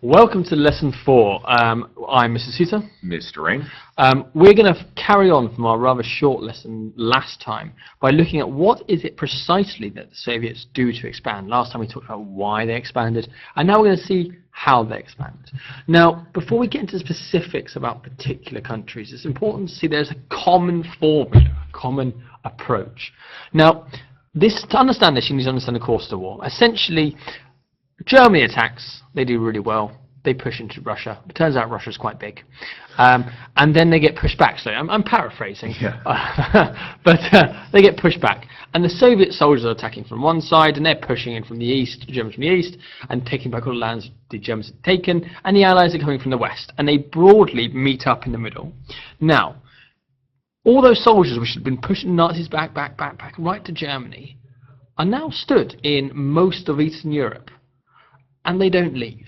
Welcome to lesson 4. I'm Mr. Souter. Mr. Rain. We're going to carry on from our rather short lesson last time by looking at what is it precisely that the Soviets do to expand. Last time we talked about why they expanded, and now we're going to see how they expanded. Now, before we get into specifics about particular countries, it's important to see there's a common formula, a common approach. Now, to understand this, you need to understand the course of the war. Essentially, Germany attacks, they do really well, they push into Russia. It turns out Russia's quite big. And then they get pushed back. So I'm paraphrasing, but they get pushed back. And the Soviet soldiers are attacking from one side, and they're pushing in from the east, the Germans from the east, and taking back all the lands the Germans had taken, and the Allies are coming from the west. And they broadly meet up in the middle. Now, all those soldiers which had been pushing Nazis back, right to Germany, are now stood in most of Eastern Europe. And they don't leave.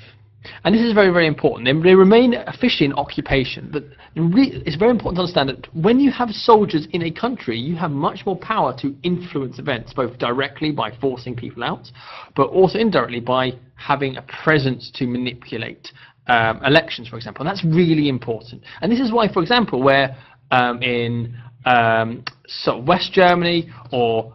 And this is very, very important. They remain officially in occupation, but it's very important to understand that when you have soldiers in a country, you have much more power to influence events, both directly by forcing people out, but also indirectly by having a presence to manipulate elections, for example. And that's really important. And this is why, for example, where in sort of West Germany or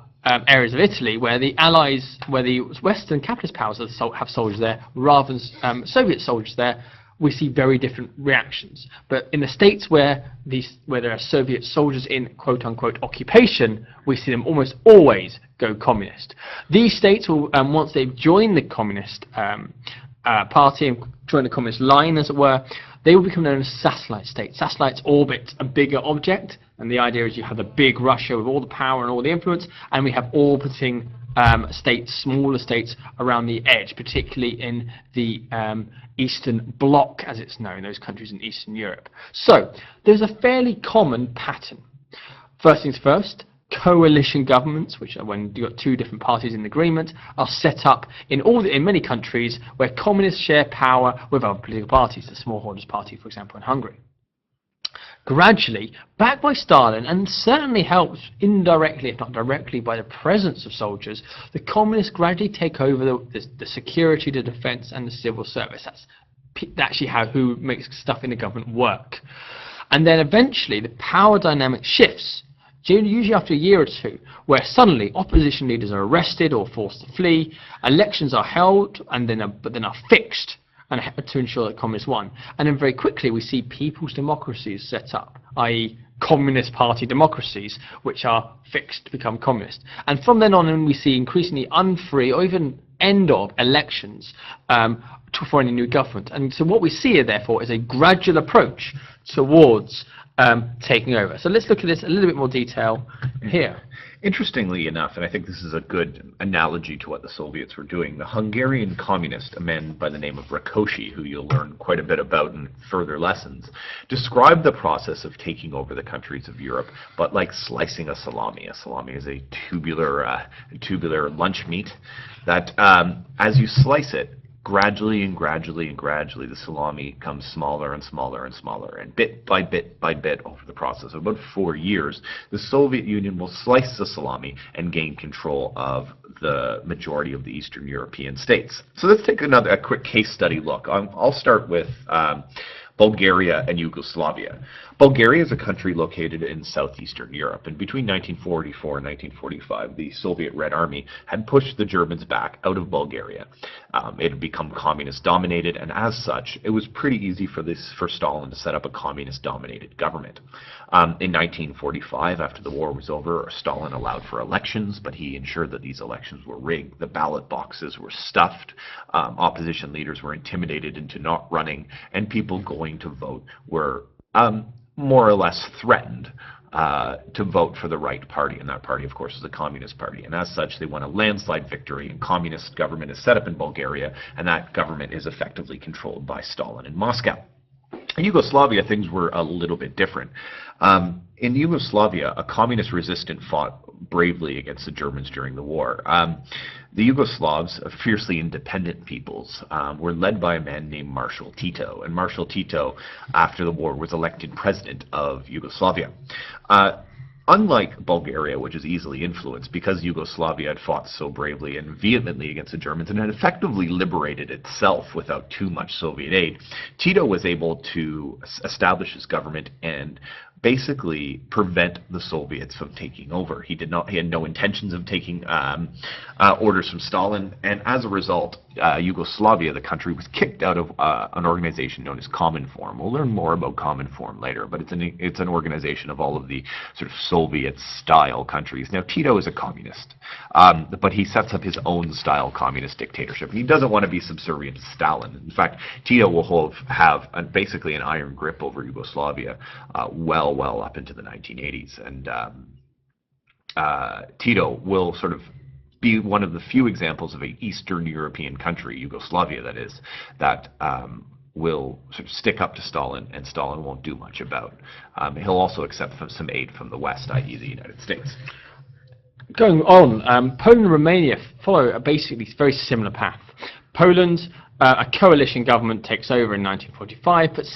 areas of Italy where the Allies, where the Western capitalist powers have soldiers there rather than Soviet soldiers there, we see very different reactions. But in the states where there are Soviet soldiers in quote-unquote occupation, we see them almost always go communist. These states will, once they've joined the communist party and joined the communist line, as it were, they will become known as satellite states. Satellites orbit a bigger object, and the idea is you have the big Russia with all the power and all the influence, and we have orbiting states, smaller states around the edge, particularly in the Eastern Bloc, as it's known, those countries in Eastern Europe. So there's a fairly common pattern. First things first, coalition governments, which are when you've got two different parties in agreement, are set up in many countries where communists share power with other political parties, the Smallholders Party, for example, in Hungary. Gradually, backed by Stalin, and certainly helped indirectly, if not directly, by the presence of soldiers, the communists gradually take over the security, the defense, and the civil service. That's actually who makes stuff in the government work. And then eventually, the power dynamic shifts, usually after a year or two, where suddenly opposition leaders are arrested or forced to flee, elections are held, and then are fixed, and to ensure that communists won. And then very quickly we see people's democracies set up, i.e. communist party democracies, which are fixed to become communist. And from then on we see increasingly unfree or even end of elections for any new government. And so what we see here, therefore, is a gradual approach towards taking over. So let's look at this in a little bit more detail here. Interestingly enough, and I think this is a good analogy to what the Soviets were doing, the Hungarian communist, a man by the name of Rákosi, who you'll learn quite a bit about in further lessons, described the process of taking over the countries of Europe, but like slicing a salami. A salami is a tubular lunch meat that, as you slice it, gradually, the salami becomes smaller and smaller and smaller. And bit by bit over the process of about 4 years, the Soviet Union will slice the salami and gain control of the majority of the Eastern European states. So let's take a quick case study look. I'll start with Bulgaria and Yugoslavia. Bulgaria is a country located in southeastern Europe, and between 1944 and 1945, the Soviet Red Army had pushed the Germans back out of Bulgaria. It had become communist-dominated, and as such, it was pretty easy for Stalin to set up a communist-dominated government. In 1945, after the war was over, Stalin allowed for elections, but he ensured that these elections were rigged. The ballot boxes were stuffed, opposition leaders were intimidated into not running, and people going to vote were more or less threatened to vote for the right party, and that party, of course, is the Communist Party. And as such, they won a landslide victory, and communist government is set up in Bulgaria, and that government is effectively controlled by Stalin in Moscow. In Yugoslavia, things were a little bit different. In Yugoslavia, a communist resistance fought bravely against the Germans during the war. The Yugoslavs, fiercely independent peoples, were led by a man named Marshal Tito. And Marshal Tito, after the war, was elected president of Yugoslavia. Unlike Bulgaria, which is easily influenced, because Yugoslavia had fought so bravely and vehemently against the Germans and had effectively liberated itself without too much Soviet aid, Tito was able to establish his government and basically prevent the Soviets from taking over. He had no intentions of taking orders from Stalin, and as a result, Yugoslavia, the country, was kicked out of an organization known as Cominform. We'll learn more about Cominform later, but it's an organization of all of the sort of Soviet-style countries. Now, Tito is a communist, but he sets up his own style communist dictatorship. He doesn't want to be subservient to Stalin. In fact, Tito will have basically an iron grip over Yugoslavia well up into the 1980s, and Tito will sort of be one of the few examples of an Eastern European country, Yugoslavia that is, that will sort of stick up to Stalin, and Stalin won't do much about. He'll also accept some aid from the West, i.e. the United States. Going on, Poland and Romania follow a basically very similar path. Poland, a coalition government takes over in 1945, but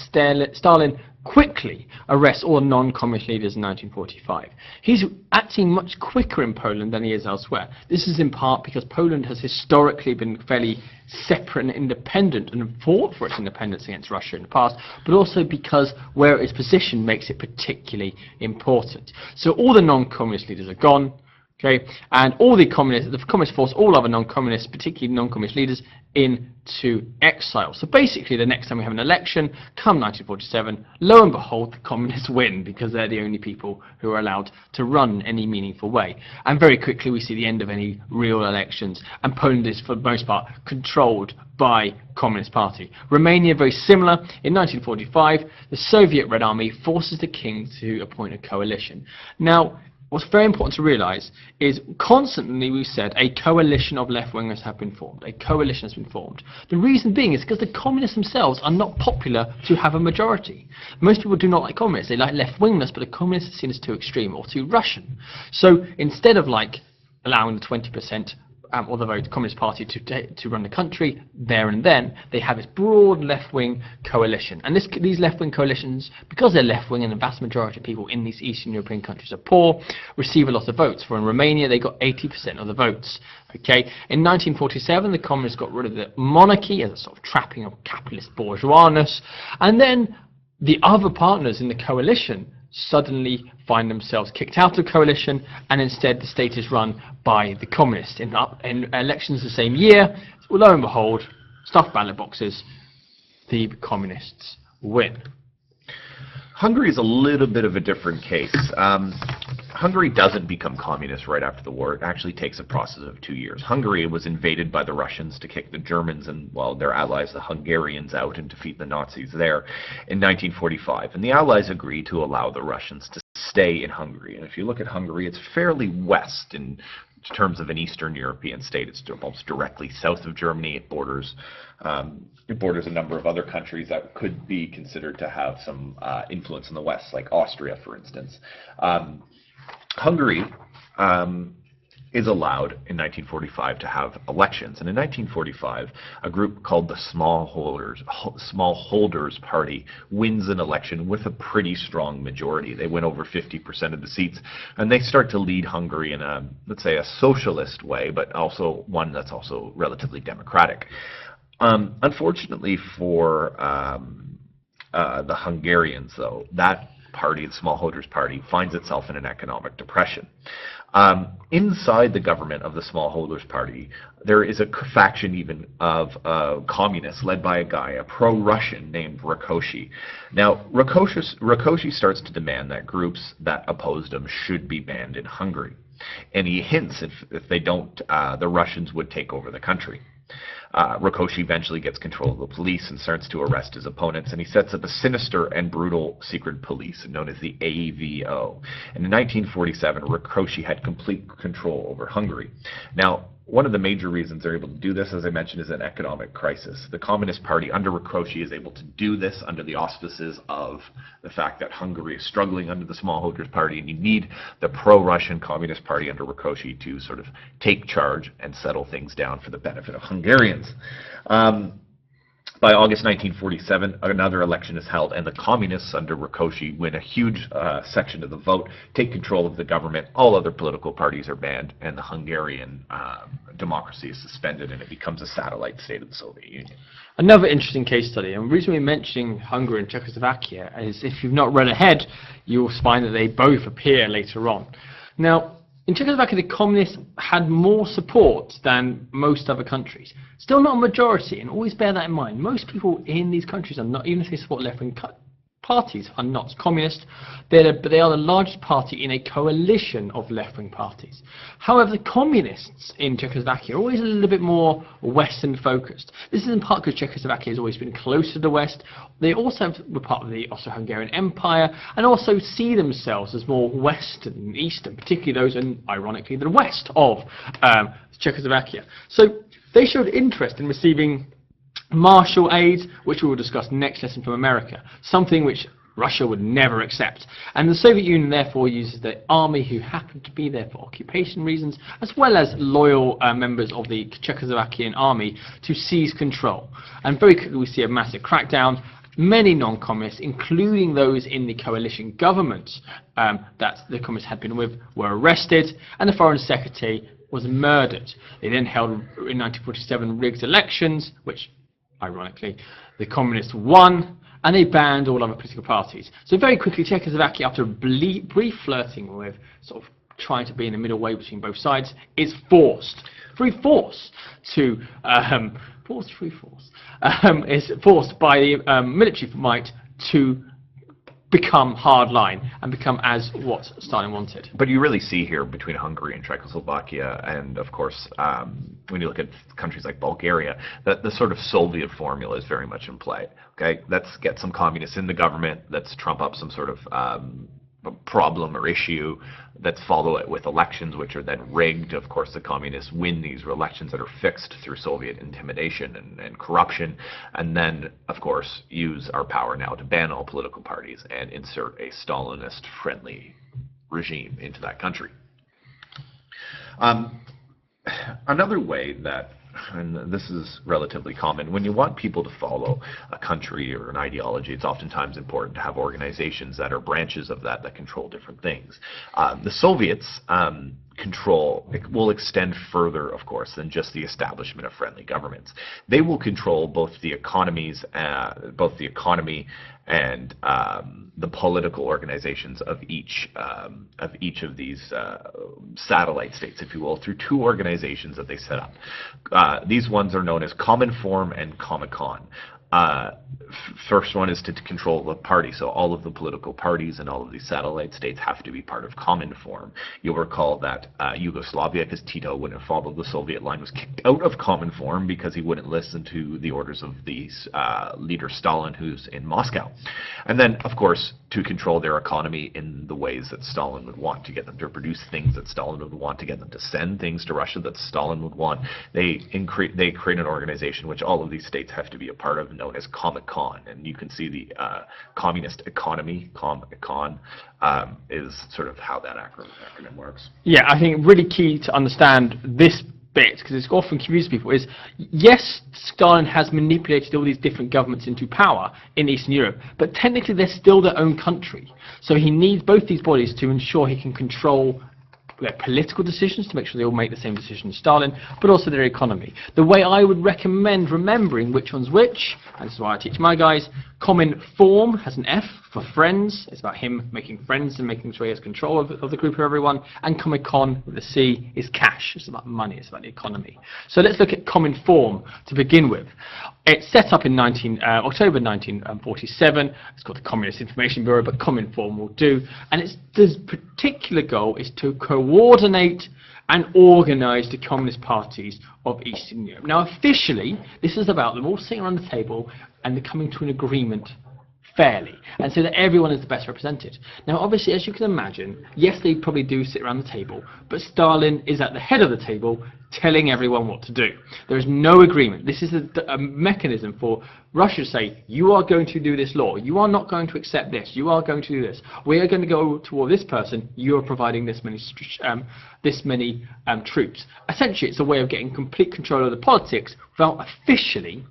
Stalin quickly arrests all non-communist leaders in 1945. He's acting much quicker in Poland than he is elsewhere. This is in part because Poland has historically been fairly separate and independent and fought for its independence against Russia in the past, but also because where it is positioned makes it particularly important. So all the non-communist leaders are gone. Okay, and all the communists force all other non-communists, particularly non-communist leaders, into exile. So basically, the next time we have an election, come 1947, lo and behold, the communists win because they're the only people who are allowed to run in any meaningful way. And very quickly, we see the end of any real elections, and Poland is, for the most part, controlled by Communist Party. Romania, very similar. In 1945, the Soviet Red Army forces the king to appoint a coalition. Now, what's very important to realize is constantly we've said a coalition of left-wingers have been formed. A coalition has been formed. The reason being is because the communists themselves are not popular to have a majority. Most people do not like communists. They like left-wingness, but the communists are seen as too extreme or too Russian. So instead of allowing the 20% or the vote Communist Party to run the country there and then, they have this broad left-wing coalition. And these left-wing coalitions, because they're left-wing and the vast majority of people in these Eastern European countries are poor, receive a lot of votes. For in Romania, they got 80% of the votes. Okay, in 1947, the communists got rid of the monarchy as a sort of trapping of capitalist bourgeoisness, and then the other partners in the coalition suddenly find themselves kicked out of the coalition, and instead the state is run by the communists. In elections the same year, lo and behold, stuffed ballot boxes, the communists win. Hungary is a little bit of a different case. Hungary doesn't become communist right after the war. It actually takes a process of 2 years. Hungary was invaded by the Russians to kick the Germans and, well, their allies, the Hungarians, out and defeat the Nazis there in 1945. And the Allies agreed to allow the Russians to stay in Hungary. And if you look at Hungary, it's fairly west in terms of an Eastern European state. It's almost directly south of Germany. It borders a number of other countries that could be considered to have some influence in the West, like Austria, for instance. Hungary is allowed in 1945 to have elections, and in 1945, a group called the Smallholders Party wins an election with a pretty strong majority. They win over 50% of the seats, and they start to lead Hungary in a, let's say, a socialist way, but also one that's also relatively democratic. Unfortunately for the Hungarians, though, that party, the Smallholders Party, finds itself in an economic depression. Inside the government of the Smallholders Party, there is a faction even of communists led by a pro-Russian named Rákosi. Now, Rákosi starts to demand that groups that opposed him should be banned in Hungary. And he hints if they don't, the Russians would take over the country. Rákosi eventually gets control of the police and starts to arrest his opponents, and he sets up a sinister and brutal secret police known as the AVO. And in 1947, Rákosi had complete control over Hungary. Now, one of the major reasons they're able to do this, as I mentioned, is an economic crisis. The Communist Party under Rákosi is able to do this under the auspices of the fact that Hungary is struggling under the Smallholders Party, and you need the pro-Russian Communist Party under Rákosi to sort of take charge and settle things down for the benefit of Hungarians. By August 1947, another election is held, and the communists under Rákosi win a huge section of the vote, take control of the government. All other political parties are banned, and the Hungarian democracy is suspended, and it becomes a satellite state of the Soviet Union. Another interesting case study, and the reason we're mentioning Hungary and Czechoslovakia is if you've not read ahead, you'll find that they both appear later on. Now, in Czechoslovakia, the communists had more support than most other countries. Still not a majority, and always bear that in mind. Most people in these countries are not, even if they support left-wing parties, are not communist, but they are the largest party in a coalition of left-wing parties. However, the communists in Czechoslovakia are always a little bit more Western-focused. This is in part because Czechoslovakia has always been closer to the West. They also were part of the Austro-Hungarian Empire and also see themselves as more Western and Eastern, particularly those in, ironically, the west of Czechoslovakia. So they showed interest in receiving Marshall aid, which we will discuss next lesson, from America, something which Russia would never accept. And the Soviet Union therefore uses the army, who happened to be there for occupation reasons, as well as loyal members of the Czechoslovakian army, to seize control. And very quickly we see a massive crackdown. Many non-communists, including those in the coalition government that the communists had been with, were arrested, and the foreign secretary was murdered. They then held, in 1947, rigged elections, which ironically, the communists won, and they banned all other political parties. So very quickly, Czechoslovakia, after a brief flirting with sort of trying to be in the middle way between both sides, is forced by the military might to become hardline and become as what Stalin wanted. But you really see here between Hungary and Czechoslovakia, and of course when you look at countries like Bulgaria, that the sort of Soviet formula is very much in play. Okay, let's get some communists in the government, let's trump up some sort of problem or issue, let's follow it with elections which are then rigged. Of course, the communists win these elections that are fixed through Soviet intimidation and corruption, and then of course use our power now to ban all political parties and insert a Stalinist friendly regime into that country. Another way that, and this is relatively common, when you want people to follow a country or an ideology, it's oftentimes important to have organizations that are branches of that control different things. The Soviets will extend further, of course, than just the establishment of friendly governments. They will control both the economy and the political organizations of each of these satellite states, if you will, through two organizations that they set up. These ones are known as Cominform and Comecon. First one is to control the party, so all of the political parties and all of these satellite states have to be part of Cominform. You'll recall that Yugoslavia, because Tito wouldn't follow the Soviet line, was kicked out of Cominform because he wouldn't listen to the orders of the leader Stalin, who's in Moscow. And then, of course, to control their economy in the ways that Stalin would want, to get them to produce things that Stalin would want, to get them to send things to Russia that Stalin would want. They create an organization which all of these states have to be a part of, known as Comecon. And you can see the communist economy, Comecon, is sort of how that acronym works. Yeah, I think really key to understand this bit, because it's often confused people, is yes, Stalin has manipulated all these different governments into power in Eastern Europe, but technically they're still their own country. So he needs both these bodies to ensure he can control their political decisions, to make sure they all make the same decision as Stalin, but also their economy. The way I would recommend remembering which one's which, and this is why I teach my guys, Cominform has an F for friends. It's about him making friends and making sure he has control of the group of everyone. And Comecon with a C is cash. It's about money. It's about the economy. So let's look at Cominform to begin with. It's set up in October 1947. It's called the Communist Information Bureau, but Cominform will do. And its particular goal is to coordinate and organize the communist parties of Eastern Europe. Now, officially, this is about them all sitting around the table and they're coming to an agreement fairly, and so that everyone is the best represented. Now, obviously, as you can imagine, yes, they probably do sit around the table, but Stalin is at the head of the table telling everyone what to do. There is no agreement. This is a mechanism for Russia to say, you are going to do this law, you are not going to accept this, you are going to do this, we are going to go to war this person, you are providing this many troops. Essentially, it's a way of getting complete control of the politics without officially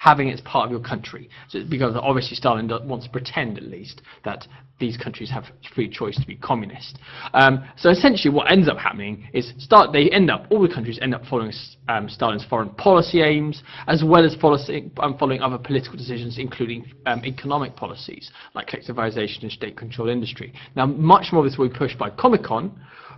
having it as part of your country. So, because obviously Stalin wants to pretend, at least, that these countries have free choice to be communist. So essentially what ends up happening is all the countries end up following Stalin's foreign policy aims, as well as following other political decisions, including economic policies, like collectivization and state-controlled industry. Now, much more of this will be pushed by Comecon,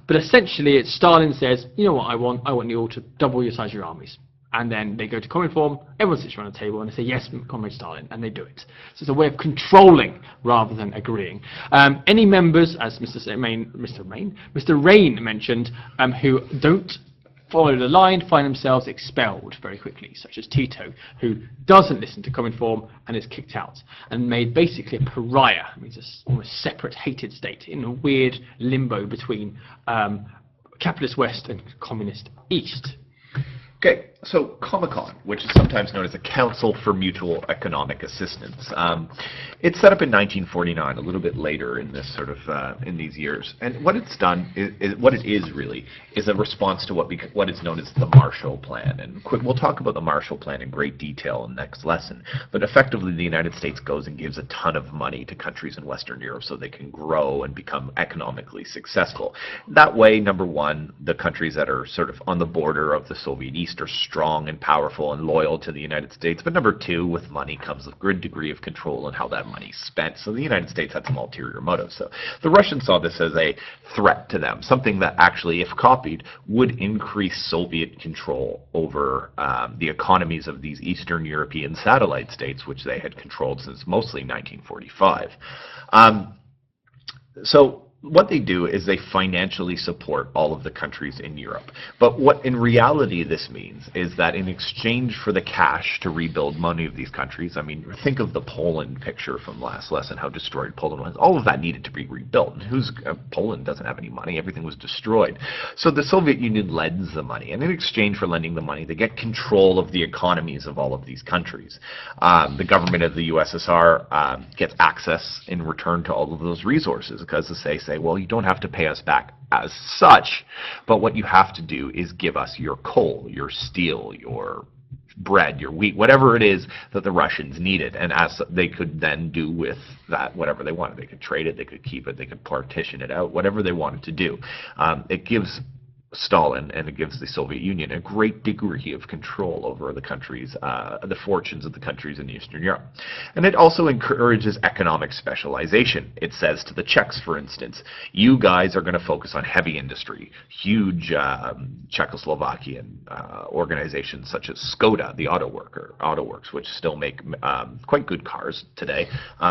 but essentially Stalin says, you know what I want? I want you all to double your size of your armies. And then they go to Cominform, everyone sits around a table and they say, yes, Comrade Stalin, and they do it. So it's a way of controlling rather than agreeing. Any members, as Mr. Rain mentioned, who don't follow the line find themselves expelled very quickly, such as Tito, who doesn't listen to Cominform and is kicked out and made basically a pariah, means a almost separate, hated state in a weird limbo between capitalist West and communist East. Okay, so Comecon, which is sometimes known as the Council for Mutual Economic Assistance, it's set up in 1949, a little bit later in this sort of in these years. And what it's done is a response to what is known as the Marshall Plan. And we'll talk about the Marshall Plan in great detail in the next lesson. But effectively, the United States goes and gives a ton of money to countries in Western Europe so they can grow and become economically successful. That way, number one, the countries that are sort of on the border of the Soviet East are strong and powerful and loyal to the United States. But number two, with money comes a good degree of control on how that money's spent. So the United States had some ulterior motives. So the Russians saw this as a threat to them, something that actually, if copied, would increase Soviet control over the economies of these Eastern European satellite states, which they had controlled since mostly 1945. So what they do is they financially support all of the countries in Europe. But what in reality this means is that in exchange for the cash to rebuild many of these countries, I mean, think of the Poland picture from last lesson, how destroyed Poland was. All of that needed to be rebuilt. And Poland doesn't have any money. Everything was destroyed. So the Soviet Union lends the money. And in exchange for lending the money, they get control of the economies of all of these countries. The government of the USSR gets access in return to all of those resources, because they say, well, you don't have to pay us back as such, but what you have to do is give us your coal, your steel, your bread, your wheat, whatever it is that the Russians needed. And as they could then do with that whatever they wanted. They could trade it, they could keep it, they could partition it out, whatever they wanted to do. It gives Stalin and it gives the Soviet Union a great degree of control over the countries, the fortunes of the countries in Eastern Europe. And it also encourages economic specialization. It says to the Czechs, for instance, you guys are going to focus on heavy industry. Huge Czechoslovakian organizations such as Skoda, the auto works, which still make quite good cars today.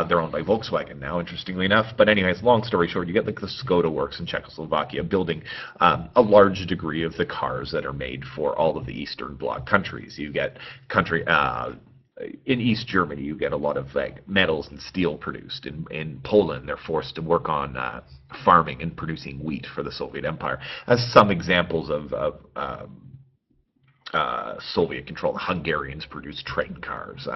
They're owned by Volkswagen now, interestingly enough. But anyways, long story short, you get like the Skoda works in Czechoslovakia building a large degree of the cars that are made for all of the Eastern Bloc countries. You get in East Germany, you get a lot of like metals and steel produced. In Poland, they're forced to work on farming and producing wheat for the Soviet Empire. As some examples of Soviet control, the Hungarians produce train cars.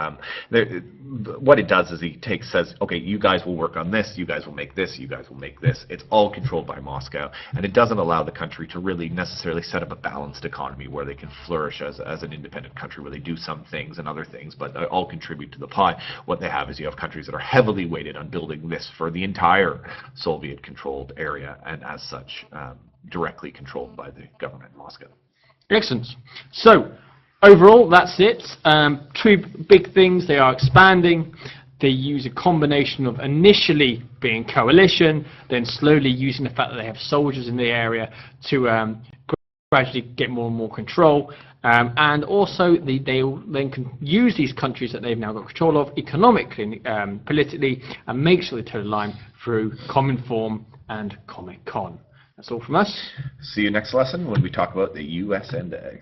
What it does is says, okay, you guys will work on this, you guys will make this, you guys will make this. It's all controlled by Moscow, and it doesn't allow the country to really necessarily set up a balanced economy where they can flourish as an independent country, where they do some things and other things, but they all contribute to the pie. What they have is you have countries that are heavily weighted on building this for the entire Soviet-controlled area, and as such, directly controlled by the government in Moscow. Excellent. So, overall, that's it. Two big things. They are expanding. They use a combination of initially being coalition, then slowly using the fact that they have soldiers in the area to gradually get more and more control. And also, they then can use these countries that they've now got control of economically, politically, and make sure they toe the line through Cominform and Comecon. That's all from us. See you next lesson when we talk about the US&A.